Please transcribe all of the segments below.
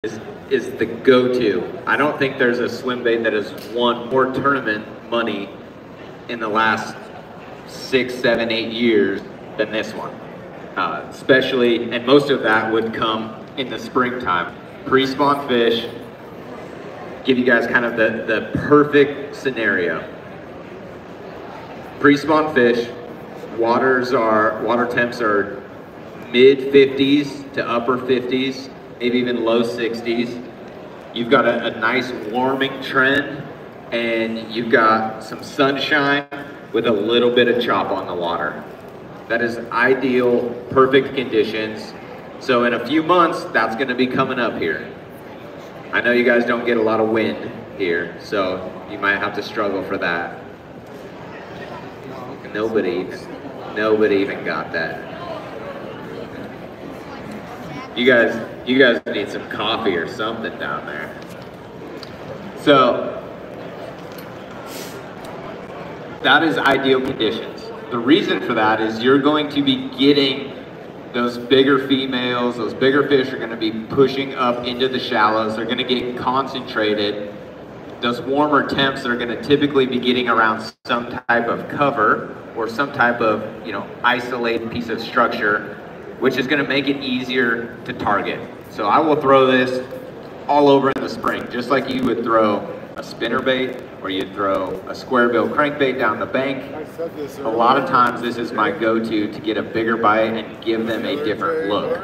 is the go-to. I don't think there's a swim bait that has won more tournament money in the last 6, 7, 8 years than this one. Especially, and most of that would come in the springtime. Pre-spawn fish, give you guys kind of the perfect scenario. Pre-spawn fish, water temps are mid 50s to upper 50s, maybe even low 60s. You've got a nice warming trend, and you've got some sunshine with a little bit of chop on the water. That is ideal, perfect conditions. So in a few months, that's gonna be coming up here. I know you guys don't get a lot of wind here, so you might have to struggle for that. Nobody even got that. You guys need some coffee or something down there. So that is ideal conditions. The reason for that is you're going to be getting those bigger females, those bigger fish are going to be pushing up into the shallows. They're going to get concentrated. Those warmer temps are going to typically be getting around some type of cover or some type of, isolated piece of structure, which is going to make it easier to target. So I will throw this all over in the spring, just like you would throw a spinnerbait or you'd throw a square bill crankbait down the bank. A lot of times this is my go-to to get a bigger bite and give them a different look.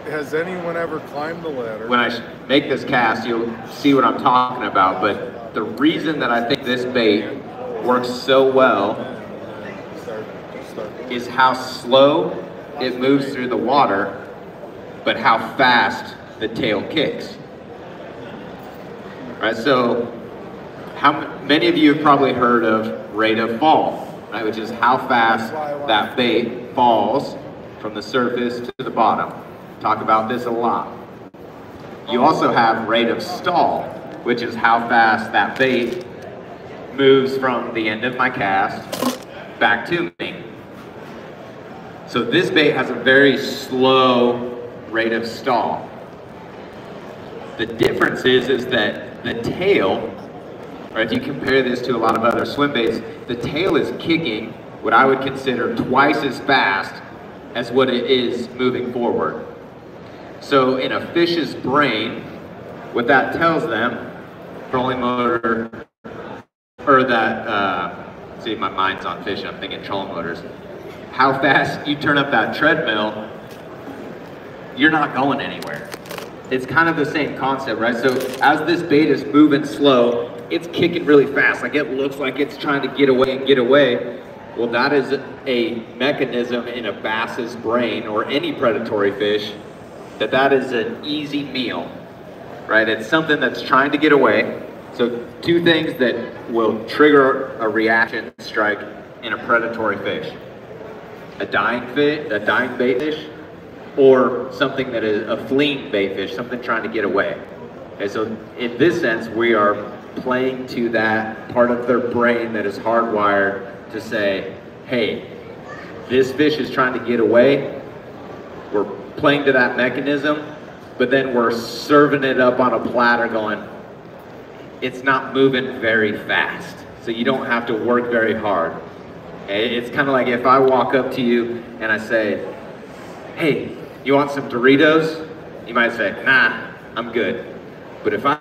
Has anyone ever climbed the ladder? When I make this cast, you'll see what I'm talking about, but the reason that I think this bait works so well is how slow it moves through the water, but how fast the tail kicks. Right, so many of you have probably heard of rate of fall, right, which is how fast that bait falls from the surface to the bottom. Talk about this a lot. You also have rate of stall, which is how fast that bait moves from the end of my cast back to me. So this bait has a very slow rate of stall. The difference is that the tail, or if you compare this to a lot of other swim baits, the tail is kicking what I would consider twice as fast as what it is moving forward. So in a fish's brain, what that tells them, trolling motor, or that, see, my mind's on fish, I'm thinking trolling motors. How fast you turn up that treadmill, you're not going anywhere. It's kind of the same concept, right? So as this bait is moving slow, it's kicking really fast. Like it looks like it's trying to get away and get away. Well, that is a mechanism in a bass's brain or any predatory fish that is an easy meal, right? It's something that's trying to get away. So two things that will trigger a reaction strike in a predatory fish. A dying bait fish, or something that is a fleeing bait fish, something trying to get away. Okay, so in this sense, we are playing to that part of their brain that is hardwired to say, hey, this fish is trying to get away. We're playing to that mechanism, but then we're serving it up on a platter going, it's not moving very fast, so you don't have to work very hard. It's kind of like if I walk up to you and I say, hey, you want some Doritos? You might say, nah, I'm good. But if I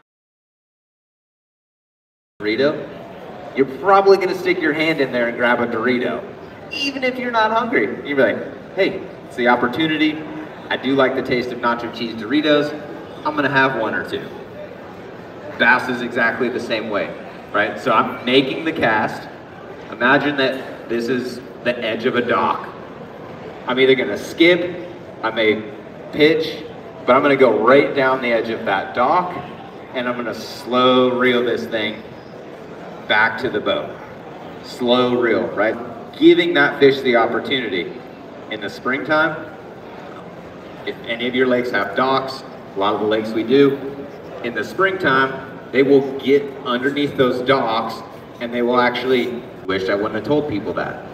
Dorito, you're probably gonna stick your hand in there and grab a Dorito, even if you're not hungry. You're like, hey, it's the opportunity. I do like the taste of nacho cheese Doritos. I'm gonna have one or two. Bass is exactly the same way, right? So I'm making the cast. Imagine that this is the edge of a dock. I'm either gonna skip, I may pitch, but I'm gonna go right down the edge of that dock and I'm gonna slow reel this thing back to the boat. Slow reel, right? Giving that fish the opportunity. In the springtime, if any of your lakes have docks, a lot of the lakes we do, in the springtime, they will get underneath those docks and they will actually, wish I wouldn't have told people that.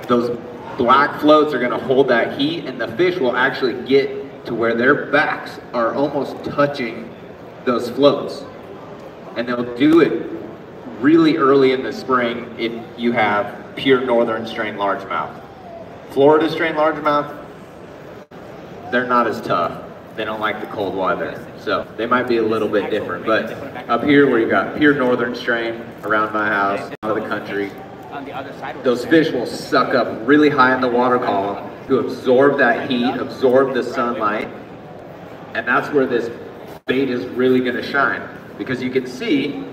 Those black floats are gonna hold that heat and the fish will actually get to where their backs are almost touching those floats. And they'll do it really early in the spring if you have pure northern strain largemouth. Florida strain largemouth, they're not as tough. They don't like the cold weather. So they might be a little bit different. But up here where you've got pure northern strain around my house, out of the country, those fish will suck up really high in the water column to absorb that heat, absorb the sunlight. And that's where this bait is really gonna shine. Because you can see,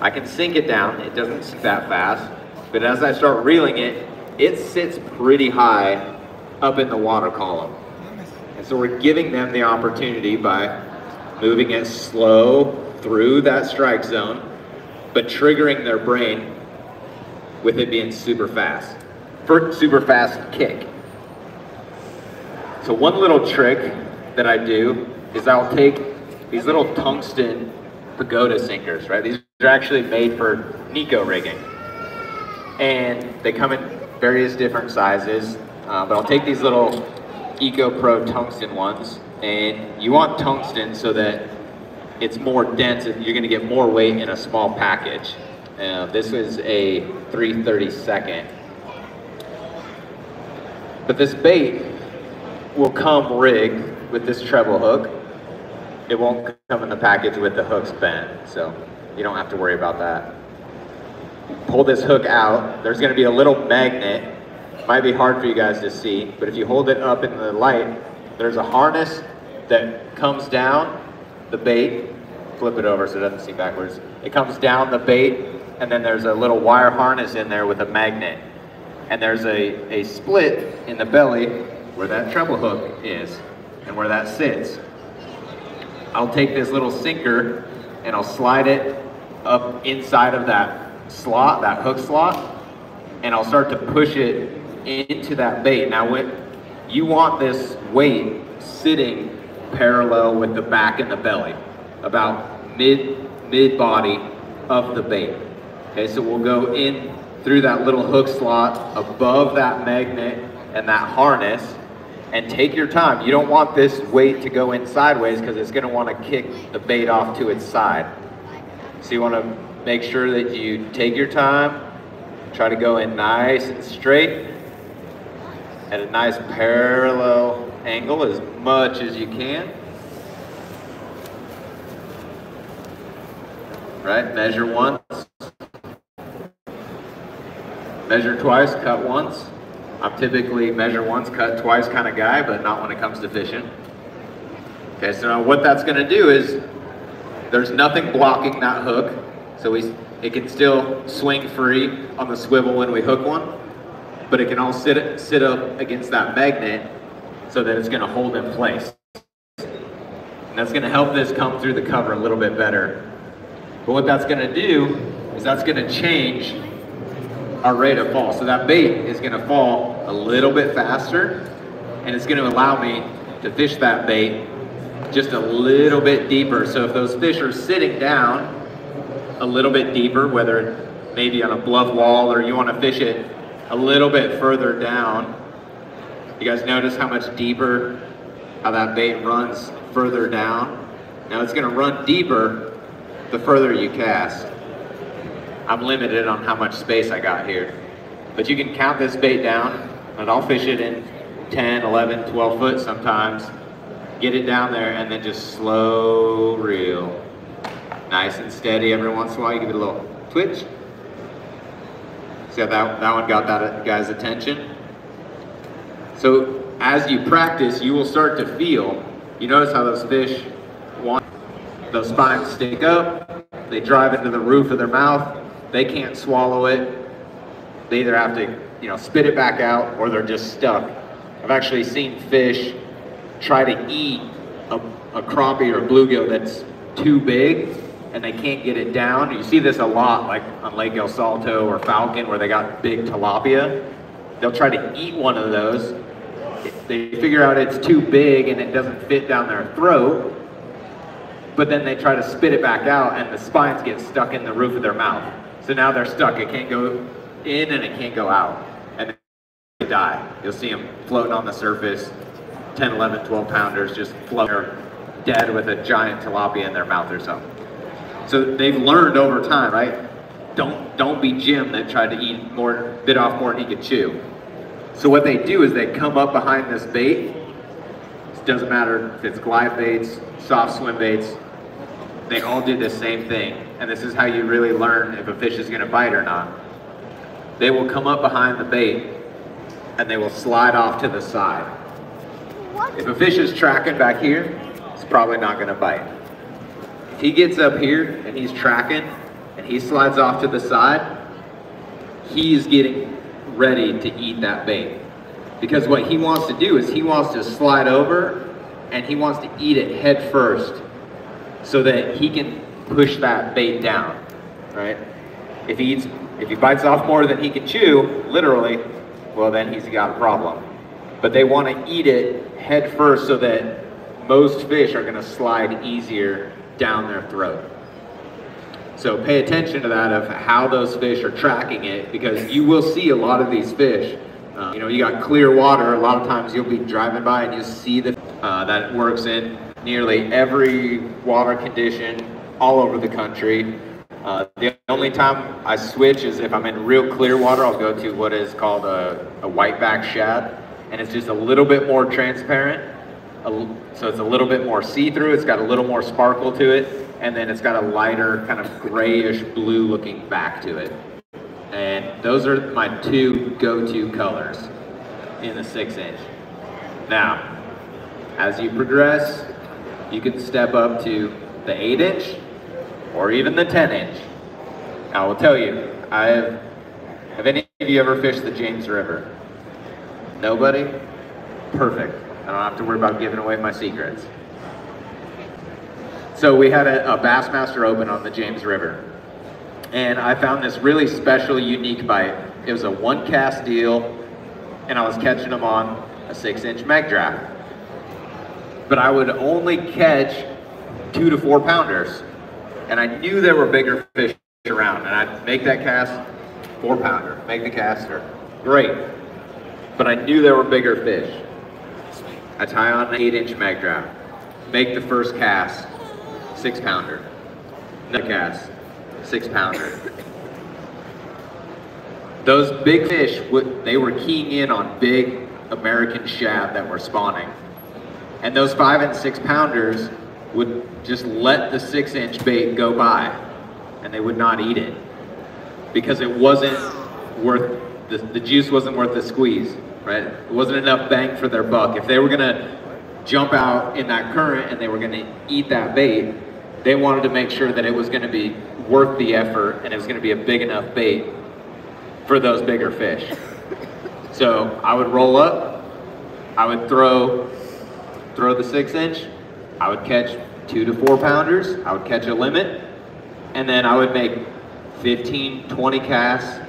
I can sink it down. It doesn't sink that fast. But as I start reeling it, it sits pretty high up in the water column. And so we're giving them the opportunity by moving it slow through that strike zone, but triggering their brain with it being super fast. Super fast kick. So one little trick that I do is I'll take these little tungsten pagoda sinkers, right? These are actually made for Nico rigging. And they come in various different sizes, but I'll take these little Eco Pro tungsten ones, and you want tungsten so that it's more dense and you're gonna get more weight in a small package. This is a 3/32. But this bait will come rigged with this treble hook. It won't come in the package with the hooks bent, so you don't have to worry about that. Pull this hook out. There's gonna be a little magnet. Might be hard for you guys to see, but if you hold it up in the light, there's a harness that comes down the bait. Flip it over so it doesn't see backwards. It comes down the bait, and then there's a little wire harness in there with a magnet. And there's a split in the belly where that treble hook is and where that sits. I'll take this little sinker and I'll slide it up inside of that slot, that hook slot, and I'll start to push it into that bait. Now you want this weight sitting parallel with the back and the belly, about mid body of the bait. Okay, so we'll go in through that little hook slot above that magnet and that harness, and take your time. You don't want this weight to go in sideways because it's gonna wanna kick the bait off to its side. So you wanna make sure that you take your time, try to go in nice and straight, at a nice parallel angle as much as you can. Right, measure once. Measure twice, cut once. I'm typically measure once, cut twice kind of guy, but not when it comes to fishing. Okay, so now what that's gonna do is, there's nothing blocking that hook, so it can still swing free on the swivel when we hook one, but it can all sit up against that magnet so that it's gonna hold in place. And that's gonna help this come through the cover a little bit better. But what that's gonna do is that's gonna change our rate of fall. So that bait is gonna fall a little bit faster, and it's gonna allow me to fish that bait just a little bit deeper. So if those fish are sitting down a little bit deeper, whether maybe on a bluff wall or you wanna fish it a little bit further down, you guys notice how much deeper, how that bait runs further down? Now it's gonna run deeper the further you cast. I'm limited on how much space I got here. But you can count this bait down, and I'll fish it in 10, 11, 12 foot sometimes. Get it down there and then just slow reel. Nice and steady every once in a while. You give it a little twitch. See how that one got that guy's attention? So as you practice, you will start to feel, you notice how those fish want, those spines stick up, they drive into the roof of their mouth, they can't swallow it, they either have to, spit it back out or they're just stuck. I've actually seen fish try to eat a crappie or bluegill that's too big and they can't get it down. You see this a lot, like on Lake El Salto or Falcon, where they got big tilapia. They'll try to eat one of those. They figure out it's too big and it doesn't fit down their throat, but then they try to spit it back out and the spines get stuck in the roof of their mouth. So now they're stuck. It can't go in and it can't go out. And they die. You'll see them floating on the surface 10, 11, 12 pounders just float dead with a giant tilapia in their mouth or something. So they've learned over time, right? Don't be Jim that tried to bit off more than he could chew. So what they do is they come up behind this bait. It doesn't matter if it's glide baits, soft swim baits, they all do the same thing. And this is how you really learn if a fish is gonna bite or not. They will come up behind the bait and they will slide off to the side. If a fish is tracking back here, it's probably not gonna bite. If he gets up here and he's tracking and he slides off to the side, he's getting ready to eat that bait. Because what he wants to do is he wants to slide over and he wants to eat it head first so that he can push that bait down, right? If he bites off more than he can chew, literally, well then he's got a problem. But they want to eat it head first so that most fish are going to slide easier down their throat. So pay attention to that of how those fish are tracking it, because you will see a lot of these fish. You know, you got clear water, a lot of times you'll be driving by and you see that it works in nearly every water condition all over the country. The only time I switch is if I'm in real clear water. I'll go to what is called a whiteback shad, and it's just a little bit more transparent. So it's a little bit more see-through, it's got a little more sparkle to it, and then it's got a lighter kind of grayish blue looking back to it. And those are my two go-to colors in the 6-inch. Now, as you progress, you can step up to the 8-inch or even the 10-inch. I will tell you, have any of you ever fished the James River? Nobody? Perfect. I don't have to worry about giving away my secrets. So we had a Bassmaster Open on the James River. And I found this really special, unique bite. It was a 1-cast deal, and I was catching them on a 6-inch mag draft. But I would only catch 2 to 4 pounders. And I knew there were bigger fish around, and I'd make that cast, 4 pounder, make the caster, great. But I knew there were bigger fish. I tie on an 8-inch mag draft, make the first cast, 6 pounder, another cast, 6 pounder. Those big fish, they were keying in on big American shad that were spawning. And those 5 and 6 pounders would just let the 6-inch bait go by, and they would not eat it because it wasn't worth, the juice wasn't worth the squeeze, right? It wasn't enough bang for their buck. If they were gonna jump out in that current and they were gonna eat that bait, they wanted to make sure that it was gonna be worth the effort and it was gonna be a big enough bait for those bigger fish. So I would roll up, I would throw the 6-inch, I would catch 2 to 4 pounders, I would catch a limit, and then I would make 15, 20 casts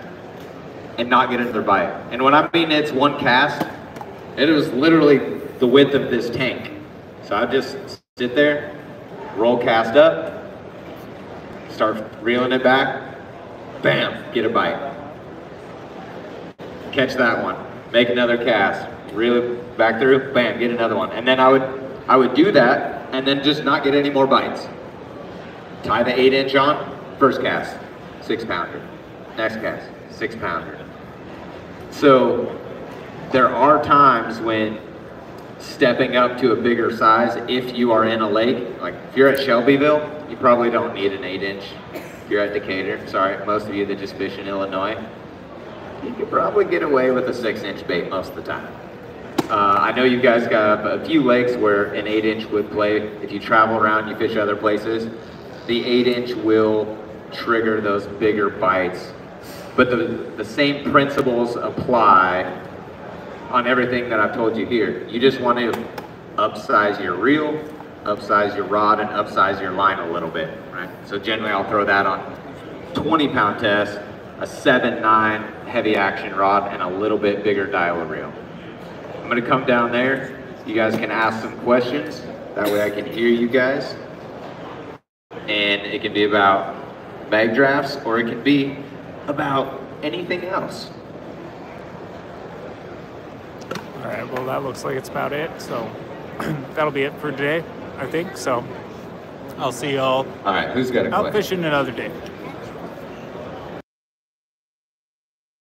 and not get another bite. And when I mean it's 1 cast, it was literally the width of this tank. So I'd just sit there, roll cast up, start reeling it back, bam, get a bite. Catch that one, make another cast, reel it back through, bam, get another one. And then I would do that and then just not get any more bites. Tie the 8-inch on, first cast, 6 pounder. Next cast, 6 pounder. So there are times when stepping up to a bigger size, if you are in a lake, like if you're at Shelbyville, you probably don't need an 8-inch. If you're at Decatur, sorry, most of you that just fish in Illinois, you could probably get away with a 6-inch bait most of the time. I know you guys got a few lakes where an 8-inch would play. If you travel around, you fish other places, the 8-inch will trigger those bigger bites. But the same principles apply on everything that I've told you here. You just want to upsize your reel, upsize your rod, and upsize your line a little bit, right? So generally I'll throw that on 20-pound test, a 7-9 heavy action rod, and a little bit bigger Daiwa reel. I'm gonna come down there. You guys can ask some questions. That way I can hear you guys. And it can be about mag drafts, or it can be about anything else. All right, well, that looks like it's about it. So that'll be it for today, I think. So I'll see y'all All right, who's got a out clip? fishing another day.